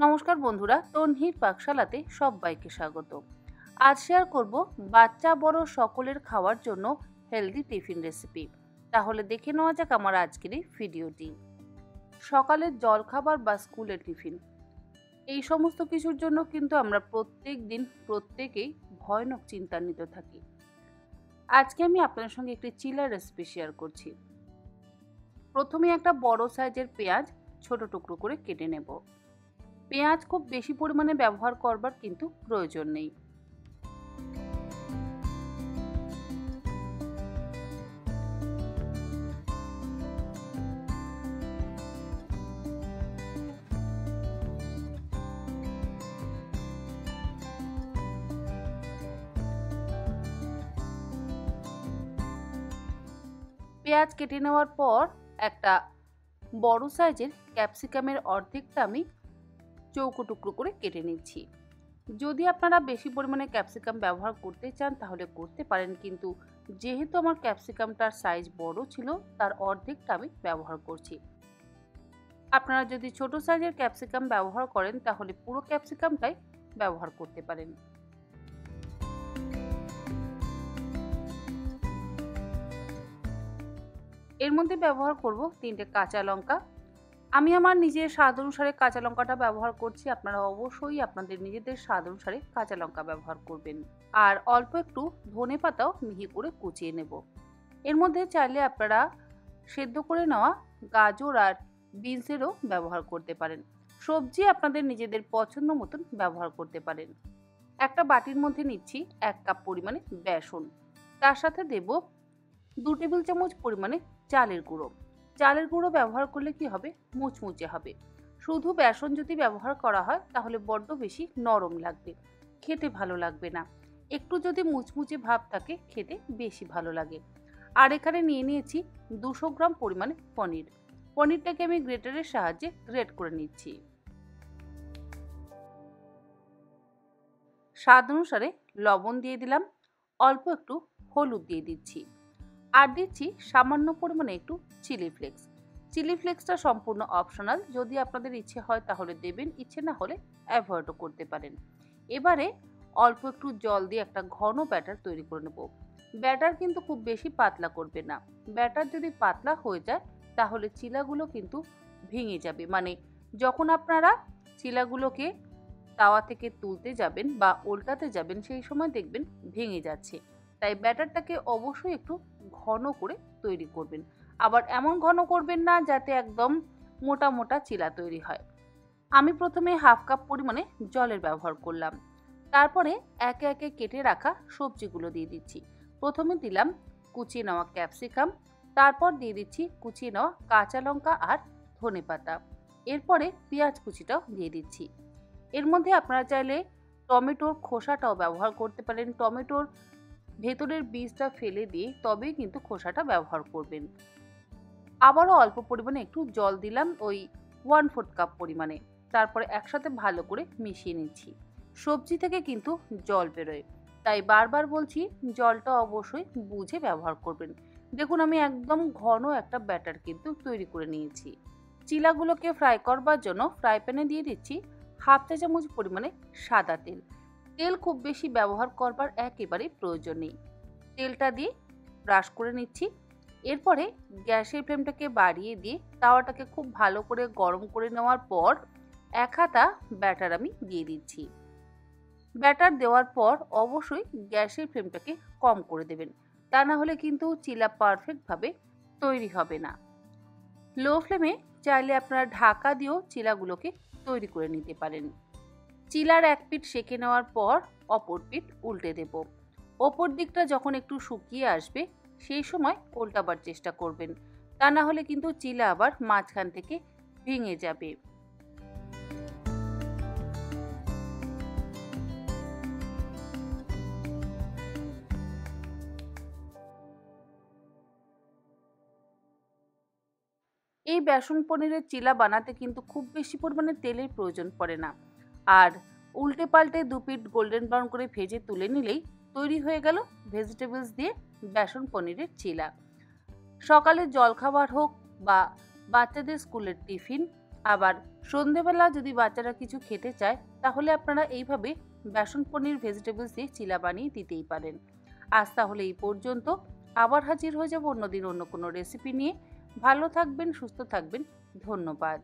নমস্কার বন্ধুরা, তন্হির পাকশালাতে সবাইকে স্বাগত। আজ শেয়ার করব বাচ্চা বড় সকলের খাওয়ার জন্য হেলদি টিফিন রেসিপি। তাহলে দেখে নেওয়া যাক আমার আজকের এই ভিডিওটি। সকালের জলখাবার বা স্কুলের টিফিন, এই সমস্ত কিছুর জন্য কিন্তু আমরা প্রত্যেকেই ভয়ানক চিন্তান্বিত থাকি। আজকে আমি আপনাদের সঙ্গে একটি চিলার রেসিপি শেয়ার করছি। প্রথমে একটা বড় সাইজের পেঁয়াজ ছোট টুকরো করে কেটে নেব। পেঁয়াজ খুব বেশি পরিমাণে ব্যবহার করবার কিন্তু প্রয়োজন নেই। পেঁয়াজ কেটে নেওয়ার পর একটা বড় সাইজের ক্যাপসিকামের অর্ধেকটা আমি চৌকো টুকরো করে কেটে নিচ্ছি। যদি আপনারা বেশি পরিমাণে ক্যাপসিকাম ব্যবহার করতে চান তাহলে করতে পারেন, কিন্তু যেহেতু আমার ক্যাপসিকামটার সাইজ বড় ছিল তার অর্ধেকটা আমি ব্যবহার করছি। আপনারা যদি ছোট সাইজের ক্যাপসিকাম ব্যবহার করেন তাহলে পুরো ক্যাপসিকামটাই ব্যবহার করতে পারেন। এর মধ্যে ব্যবহার করব 3টে কাঁচা লঙ্কা। আমি আমার নিজের স্বাদ অনুসারে কাঁচা লঙ্কাটা ব্যবহার করছি। আপনারা অবশ্যই আপনাদের নিজেদের স্বাদ অনুসারে কাঁচা লঙ্কা ব্যবহার করবেন। আর অল্প একটু ধনেপাতাও মিহি করে কুচিয়ে নেব। এর মধ্যে চাইলে আপনারা সেদ্ধ করে নেওয়া গাজর আর বিনসেরও ব্যবহার করতে পারেন। সবজি আপনাদের নিজেদের পছন্দ মতন ব্যবহার করতে পারেন। একটা বাটির মধ্যে নিচ্ছি 1 কাপ পরিমাণে বেসন। তার সাথে দেব 2 টেবিল চামচ পরিমাণে চালের গুঁড়ো। চালের গুঁড়ো ব্যবহার করলে কি হবে, মুচমুচে হবে। শুধু বেসন যদি ব্যবহার করা হয় তাহলে বড্ড বেশি নরম লাগবে, খেতে ভালো লাগবে না। একটু যদি মুচমুচে ভাব থাকে খেতে বেশি ভালো লাগে। আর এখানে নিয়ে নিয়েছি 200 গ্রাম পরিমাণে পনির। পনিরটাকে আমি গ্রেটারের সাহায্যে গ্রেট করে নিচ্ছি। স্বাদ অনুসারে লবণ দিয়ে দিলাম, অল্প একটু হলুদ দিয়ে দিচ্ছি, আর দিচ্ছি সামান্য পরিমাণে একটু চিলি ফ্লেক্স। চিলি ফ্লেক্সটা সম্পূর্ণ অপশনাল, যদি আপনাদের ইচ্ছে হয় তাহলে দেবেন, ইচ্ছে না হলে অ্যাভয়েডও করতে পারেন। এবারে অল্প একটু জল দিয়ে একটা ঘন ব্যাটার তৈরি করে নেব। ব্যাটার কিন্তু খুব বেশি পাতলা করবে না। ব্যাটার যদি পাতলা হয়ে যায় তাহলে চিলাগুলো কিন্তু ভেঙে যাবে। মানে যখন আপনারা চিলাগুলোকে তাওয়া থেকে তুলতে যাবেন বা উল্টাতে যাবেন সেই সময় দেখবেন ভেঙে যাচ্ছে। তাই ব্যাটারটাকে অবশ্যই একটু ঘন করে তৈরি করবেন। আবার এমন ঘন করবেন না যাতে একদম মোটা মোটা চিলা তৈরি হয়। আমি প্রথমে 1/2 কাপ পরিমাণে জলের ব্যবহার করলাম। তারপরে একে একে কেটে রাখা সবজিগুলো দিয়ে দিচ্ছি। প্রথমে দিলাম কুচিয়ে নেওয়া ক্যাপসিকাম, তারপর দিয়ে দিচ্ছি কুচিয়ে নেওয়া কাঁচা লঙ্কা আর ধনেপাতা। এরপরে পেঁয়াজ কুচিটাও দিয়ে দিচ্ছি। এর মধ্যে আপনারা চাইলে টমেটোর খোসাটাও ব্যবহার করতে পারেন। টমেটোর ভেতরের বীজটা ফেলে দিয়ে তবেই কিন্তু খোসাটা ব্যবহার করবেন। আবারও অল্প পরিমাণে একটু জল দিলাম, ওই 1/4 কাপ পরিমাণে। তারপরে একসাথে ভালো করে মিশিয়ে নিচ্ছি। সবজি থেকে কিন্তু জল বেরোয়, তাই বারবার বলছি জলটা অবশ্যই বুঝে ব্যবহার করবেন। দেখুন আমি একদম ঘন একটা ব্যাটার কিন্তু তৈরি করে নিয়েছি। চিলাগুলোকে ফ্রাই করবার জন্য ফ্রাই প্যানে দিয়ে দিচ্ছি 1/2 চা চামচ পরিমাণে সাদা তেল। তেল খুব বেশি ব্যবহার করবার একেবারেই প্রয়োজন নেই। তেলটা দিয়ে ব্রাশ করে নিচ্ছি। এরপরে গ্যাসের ফ্লেমটাকে বাড়িয়ে দিয়ে তাওয়াটাকে খুব ভালো করে গরম করে নেওয়ার পর 1 হাতা ব্যাটার আমি দিয়ে দিচ্ছি। ব্যাটার দেওয়ার পর অবশ্যই গ্যাসের ফ্লেমটাকে কম করে দেবেন, তা না হলে কিন্তু চিলা পারফেক্টভাবে তৈরি হবে না। লো ফ্লেমে চাইলে আপনারা ঢাকা দিয়েও চিলাগুলোকে তৈরি করে নিতে পারেন। চিলার এক পিঠ সেঁকে নেওয়ার পর অপর পিঠ উল্টে দেব। ওপর দিকটা যখন একটু শুকিয়ে আসবে সেই সময় উল্টাবার চেষ্টা করবেন, তা না হলে কিন্তু চিলা আবার মাঝখান থেকে ভেঙে যাবে। এই বেসন পনিরের চিলা বানাতে কিন্তু খুব বেশি পরিমাণে তেলের প্রয়োজন পড়ে না। আর উল্টে পাল্টে 2 পিঠ গোল্ডেন ব্রাউন করে ভেজে তুলে নিলেই তৈরি হয়ে গেল ভেজিটেবলস দিয়ে বেসন পনিরের চিলা। সকালে জলখাবার হোক বা বাচ্চাদের স্কুলের টিফিন, আবার সন্ধেবেলা যদি বাচ্চারা কিছু খেতে চায় তাহলে আপনারা এইভাবে বেসন পনির ভেজিটেবলস দিয়ে চিলা বানিয়ে দিতেই পারেন। আজ তাহলে এই পর্যন্ত। আবার হাজির হয়ে যাব অন্যদিন অন্য কোনো রেসিপি নিয়ে। ভালো থাকবেন, সুস্থ থাকবেন। ধন্যবাদ।